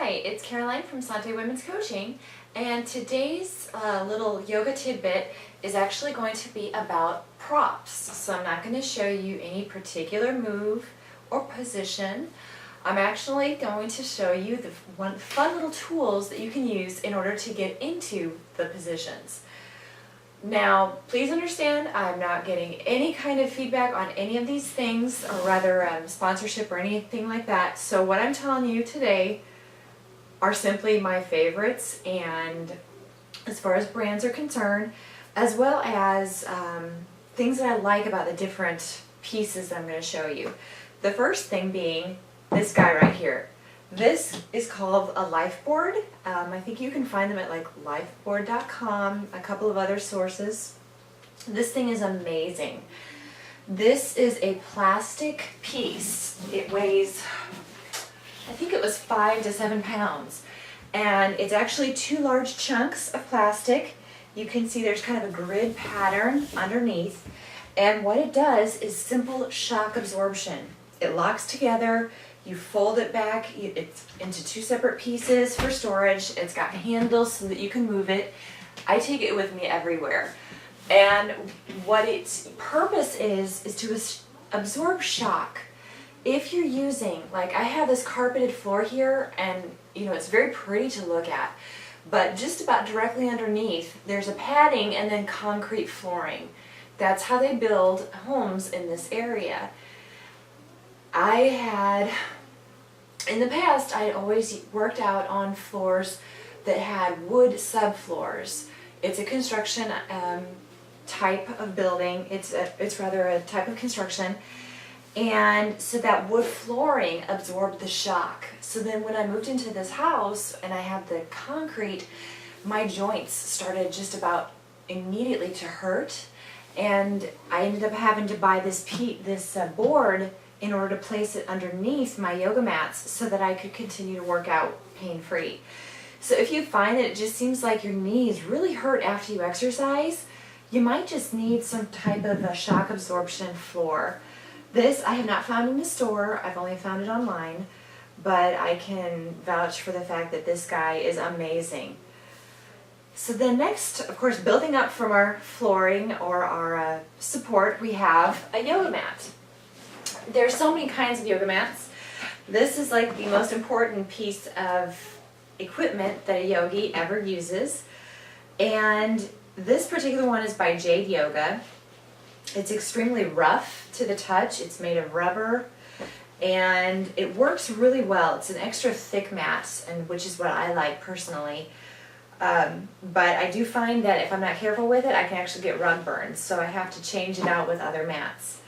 Hi, it's Caroline from Sante Women's Coaching, and today's little yoga tidbit is actually going to be about props. So I'm not going to show you any particular move or position. I'm actually going to show you the fun little tools that you can use in order to get into the positions. Now, please understand, I'm not getting any kind of feedback on any of these things, or rather sponsorship or anything like that. So what I'm telling you today are simply my favorites, and as far as brands are concerned, as well as things that I like about the different pieces that I'm going to show you. The first thing being this guy right here. This is called a LifeBoard. I think you can find them at like lifeboard.com, a couple of other sources. This thing is amazing. This is a plastic piece. It weighs, I think it was 5 to 7 pounds. And it's actually 2 large chunks of plastic. You can see there's kind of a grid pattern underneath. And what it does is simple shock absorption. It locks together. You fold it back, it's into 2 separate pieces for storage. It's got handles so that you can move it. I take it with me everywhere. And what its purpose is to absorb shock. If you're using, like I have this carpeted floor here, and it's very pretty to look at, but just about directly underneath there's a padding and then concrete flooring. That's how they build homes in this area. In the past, I always worked out on floors that had wood subfloors. It's a construction type of building. It's rather a type of construction. And so that wood flooring absorbed the shock. So then when I moved into this house and I had the concrete, my joints started just about immediately to hurt. And I ended up having to buy this board in order to place it underneath my yoga mats so that I could continue to work out pain-free. So if you find that it just seems like your knees really hurt after you exercise, you might just need some type of a shock absorption floor. This I have not found in the store, I've only found it online, but I can vouch for the fact that this guy is amazing. So then next, of course, building up from our flooring or our support, we have a yoga mat. There's so many kinds of yoga mats. This is like the most important piece of equipment that a yogi ever uses. And this particular one is by Jade Yoga. It's extremely rough to the touch. It's made of rubber and it works really well. It's an extra thick mat, and which is what I like personally. But I do find that if I'm not careful with it, I can actually get rug burns. So I have to change it out with other mats.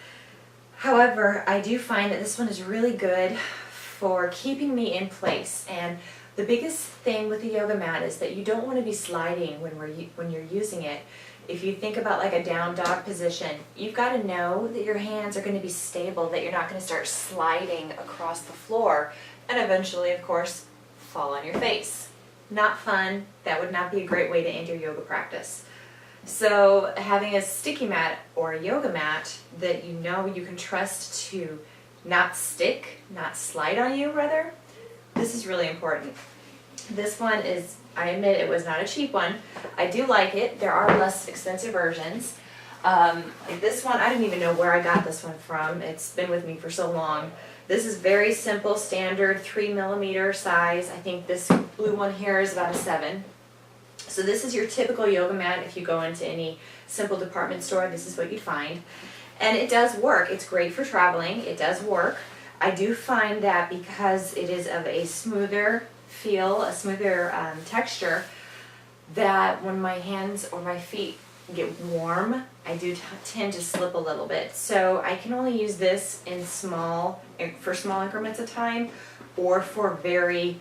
However, I do find that this one is really good for keeping me in place. And the biggest thing with the yoga mat is that you don't want to be sliding when you're using it. If you think about like a down dog position, you've got to know that your hands are going to be stable, that you're not going to start sliding across the floor and eventually, of course, fall on your face. Not fun. That would not be a great way to end your yoga practice. So having a sticky mat or a yoga mat that you can trust to not stick, not slide on you rather, this is really important. This one is, I admit it was not a cheap one. I do like it. There are less expensive versions. Like this one, I didn't even know where I got this one from. It's been with me for so long. This is very simple, standard 3mm size. I think this blue one here is about a 7. So this is your typical yoga mat. If you go into any simple department store, this is what you'd find. And it does work. It's great for traveling. It does work. I do find that because it is of a smoother feel, a smoother texture, that when my hands or my feet get warm, I do tend to slip a little bit. So I can only use this for small increments of time or for very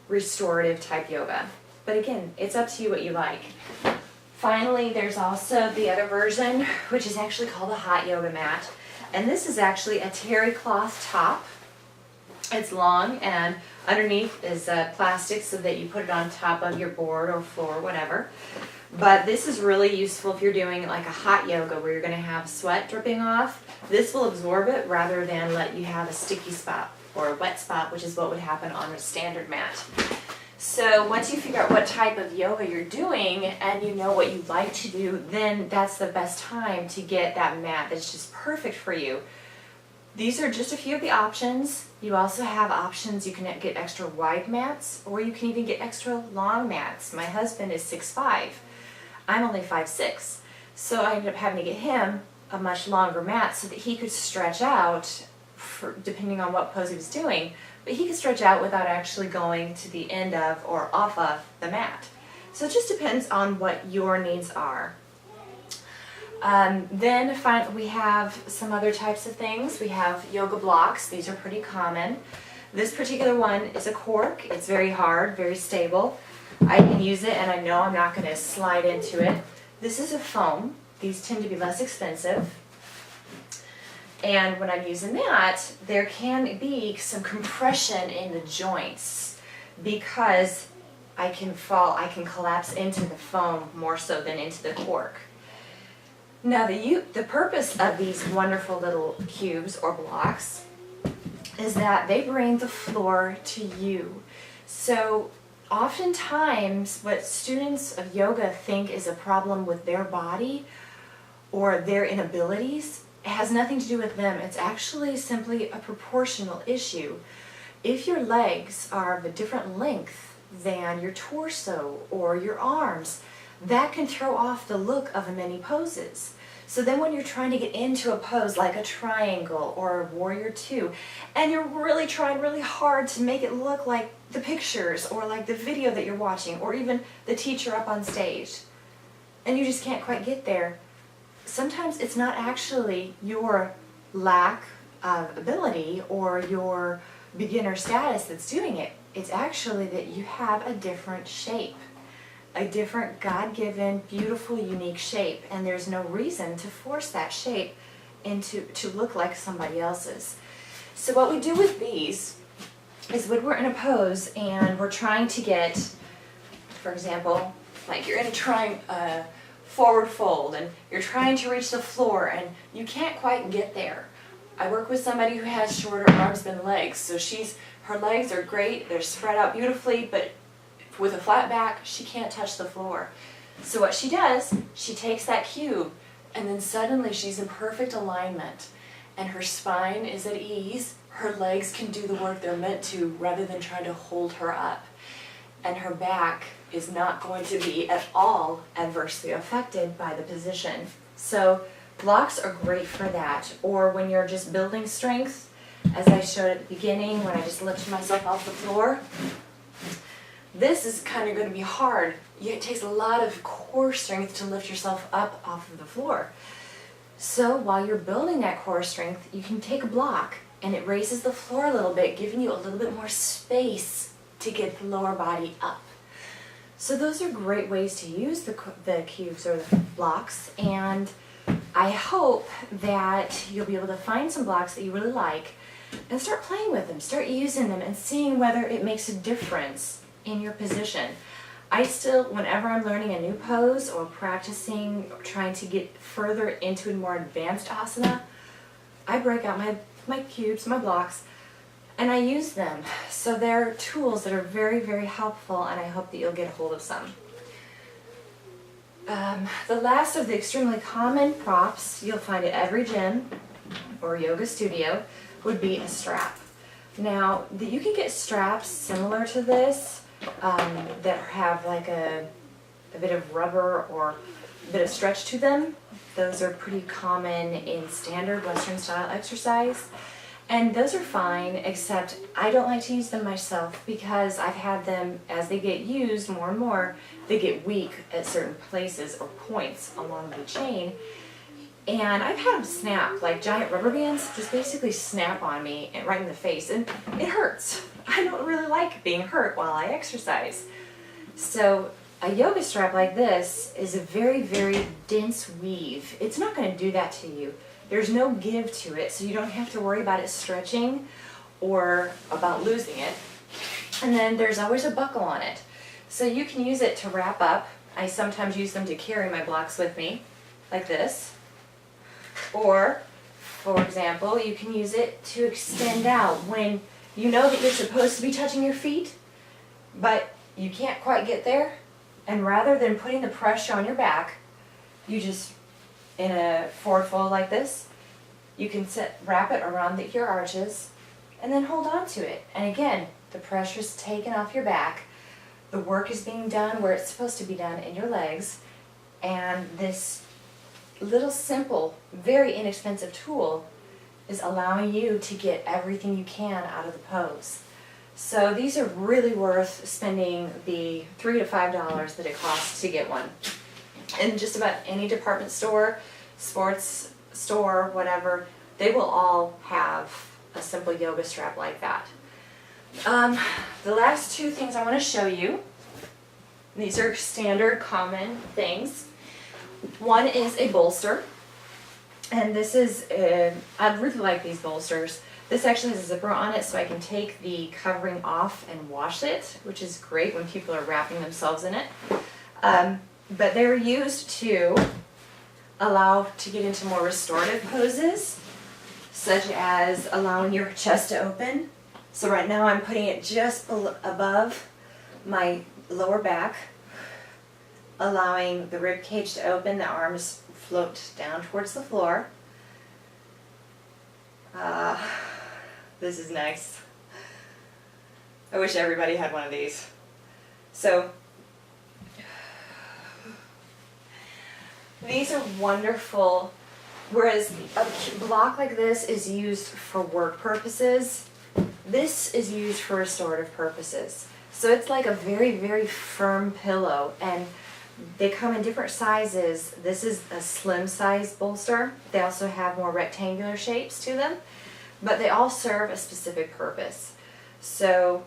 restorative type yoga. But again, it's up to you what you like. Finally, there's also the other version, which is actually called a hot yoga mat. And this is actually a terry cloth top. It's long and underneath is plastic so that you put it on top of your board or floor, whatever. But this is really useful if you're doing like a hot yoga where you're going to have sweat dripping off. This will absorb it rather than let you have a sticky spot or a wet spot, which is what would happen on a standard mat. So once you figure out what type of yoga you're doing and you know what you like to do, then that's the best time to get that mat that's just perfect for you. These are just a few of the options. You also have options. You can get extra wide mats, or you can even get extra long mats. My husband is 6'5". I'm only 5'6". So I ended up having to get him a much longer mat so that he could stretch out, depending on what pose he was doing, but he could stretch out without actually going to the end of or off of the mat. So it just depends on what your needs are. Then finally, we have some other types of things. We have yoga blocks. These are pretty common. This particular one is a cork. It's very hard, very stable. I can use it and I know I'm not going to slide into it. This is a foam. These tend to be less expensive. And when I'm using that, there can be some compression in the joints because I can collapse into the foam more so than into the cork. Now the purpose of these wonderful little cubes or blocks is that they bring the floor to you. So oftentimes what students of yoga think is a problem with their body or their inabilities, it has nothing to do with them. It's actually simply a proportional issue. If your legs are of a different length than your torso or your arms, that can throw off the look of many poses. So then when you're trying to get into a pose like a triangle or a warrior two, and you're really trying really hard to make it look like the pictures or like the video that you're watching or even the teacher up on stage, and you just can't quite get there, sometimes it's not actually your lack of ability or your beginner status that's doing it. It's actually that you have a different shape, a different God-given, beautiful, unique shape, and there's no reason to force that shape to look like somebody else's. So what we do with these is when we're in a pose and we're trying to get, for example, like you're in a forward fold and you're trying to reach the floor and you can't quite get there. I work with somebody who has shorter arms than legs, so her legs are great, they're spread out beautifully, but with a flat back, she can't touch the floor. So what she does, she takes that cube and then suddenly she's in perfect alignment and her spine is at ease, her legs can do the work they're meant to rather than trying to hold her up. And her back is not going to be at all adversely affected by the position. So blocks are great for that. Or when you're just building strength, as I showed at the beginning, when I just lifted myself off the floor, this is kind of going to be hard. It takes a lot of core strength to lift yourself up off of the floor. So while you're building that core strength, you can take a block and it raises the floor a little bit, giving you a little bit more space to get the lower body up. So those are great ways to use the cubes or the blocks, and I hope that you'll be able to find some blocks that you really like and start playing with them, start using them and seeing whether it makes a difference in your position. I still, whenever I'm learning a new pose or practicing or trying to get further into a more advanced asana, I break out my cubes, my blocks, and I use them. So they're tools that are very, very helpful, and I hope that you'll get a hold of some. The last of the extremely common props you'll find at every gym or yoga studio would be a strap. Now, you can get straps similar to this that have like a bit of rubber or a bit of stretch to them. Those are pretty common in standard Western style exercise. And those are fine, except I don't like to use them myself because I've had them, as they get used more and more, they get weak at certain places or points along the chain. And I've had them snap, like giant rubber bands, just basically snap on me and right in the face, and it hurts. I don't really like being hurt while I exercise. So a yoga strap like this is a very, very dense weave. It's not going to do that to you. There's no give to it, so you don't have to worry about it stretching or about losing it. And then there's always a buckle on it. So you can use it to wrap up. I sometimes use them to carry my blocks with me, like this. Or, for example, you can use it to extend out when You know that you're supposed to be touching your feet, but you can't quite get there. And rather than putting the pressure on your back, you just, in a forward fold like this, you can wrap it around your arches and then hold on to it. And again, the pressure's taken off your back. The work is being done where it's supposed to be done in your legs. And this little simple, very inexpensive tool is allowing you to get everything you can out of the pose. So these are really worth spending the $3 to $5 that it costs to get one. In just about any department store, sports store, whatever, they will all have a simple yoga strap like that. The last two things I want to show you, these are standard common things. One is a bolster, and this is, I really like these bolsters. This actually has a zipper on it so I can take the covering off and wash it, which is great when people are wrapping themselves in it. But they're used to allow to get into more restorative poses, such as allowing your chest to open. So right now I'm putting it just above my lower back, allowing the rib cage to open, the arms float down towards the floor. This is nice. I wish everybody had one of these. So these are wonderful. Whereas a block like this is used for work purposes, this is used for restorative purposes. So it's like a very, very firm pillow, and they come in different sizes. This is a slim size bolster. They also have more rectangular shapes to them, but they all serve a specific purpose. So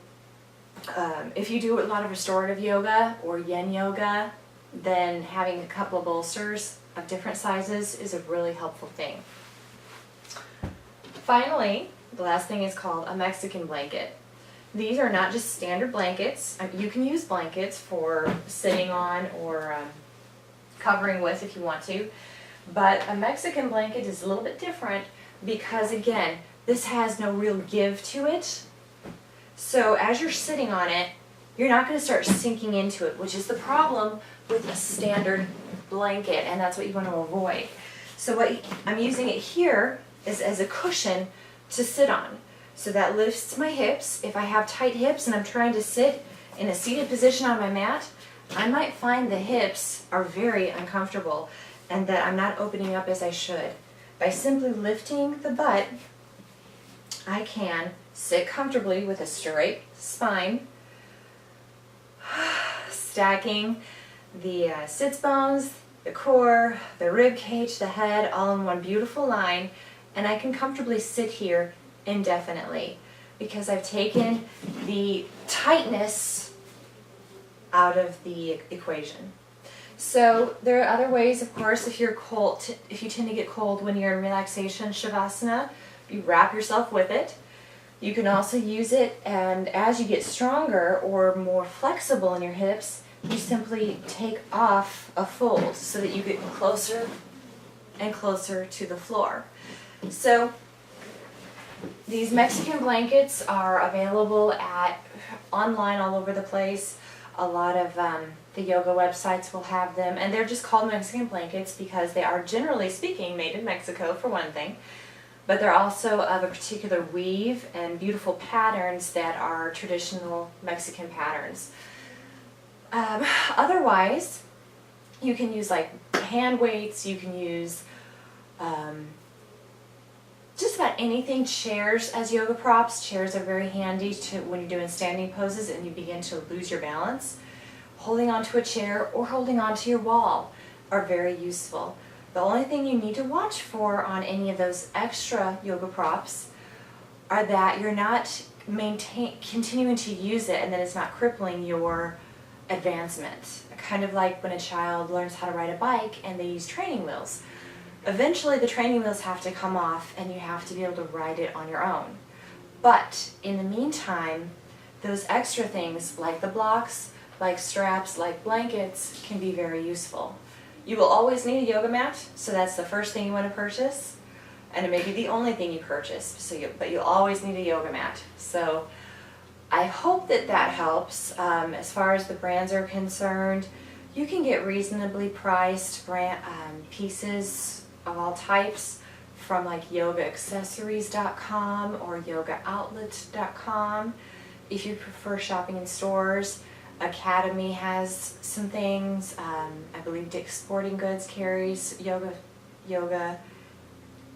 if you do a lot of restorative yoga or yin yoga, then having a couple of bolsters of different sizes is a really helpful thing. Finally, the last thing is called a Mexican blanket. These are not just standard blankets. You can use blankets for sitting on or covering with if you want to, but a Mexican blanket is a little bit different because, again, this has no real give to it. So as you're sitting on it, you're not going to start sinking into it, which is the problem with a standard blanket, and that's what you want to avoid. So what I'm using it here is as a cushion to sit on. So that lifts my hips. If I have tight hips and I'm trying to sit in a seated position on my mat, I might find the hips are very uncomfortable and that I'm not opening up as I should. By simply lifting the butt, I can sit comfortably with a straight spine, stacking the sits bones, the core, the rib cage, the head, all in one beautiful line, and I can comfortably sit here indefinitely because I've taken the tightness out of the equation. So there are other ways, of course, if you're cold, if you tend to get cold when you're in relaxation shavasana, you wrap yourself with it. You can also use it, and as you get stronger or more flexible in your hips, you simply take off a fold so that you get closer and closer to the floor. So these Mexican blankets are available online all over the place. A lot of the yoga websites will have them, and they're just called Mexican blankets because they are, generally speaking, made in Mexico for one thing, but they're also of a particular weave and beautiful patterns that are traditional Mexican patterns. Otherwise, you can use like hand weights, you can use just about anything. Chairs as yoga props. Chairs are very handy when you're doing standing poses and you begin to lose your balance. Holding onto a chair or holding onto your wall are very useful. The only thing you need to watch for on any of those extra yoga props are that you're not continuing to use it and that it's not crippling your advancement. Kind of like when a child learns how to ride a bike and they use training wheels. Eventually the training wheels have to come off and you have to be able to ride it on your own. But in the meantime, those extra things like the blocks, like straps, like blankets can be very useful. You will always need a yoga mat, so that's the first thing you want to purchase. and it may be the only thing you purchase. But you'll always need a yoga mat. So I hope that helps. As far as the brands are concerned, you can get reasonably priced pieces of all types from like yogaaccessories.com or yogaoutlet.com. If you prefer shopping in stores, Academy has some things. I believe Dick's Sporting Goods carries yoga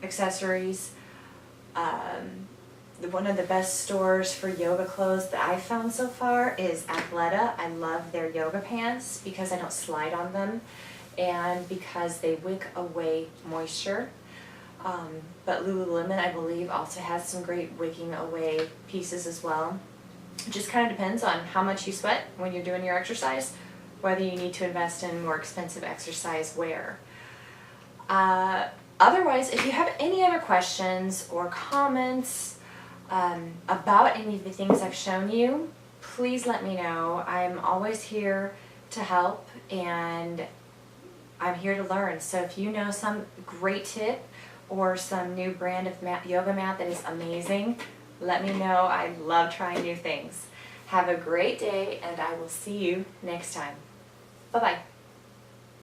accessories. One of the best stores for yoga clothes that I've found so far is Athleta. I love their yoga pants because I don't slide on them and because they wick away moisture. But Lululemon, I believe, also has some great wicking away pieces as well. It just kind of depends on how much you sweat when you're doing your exercise, whether you need to invest in more expensive exercise wear. Otherwise, if you have any other questions or comments about any of the things I've shown you, please let me know. I'm always here to help, and I'm here to learn. So if you know some great tip or some new brand of yoga mat that is amazing, let me know. I love trying new things. Have a great day, and I will see you next time. Bye-bye.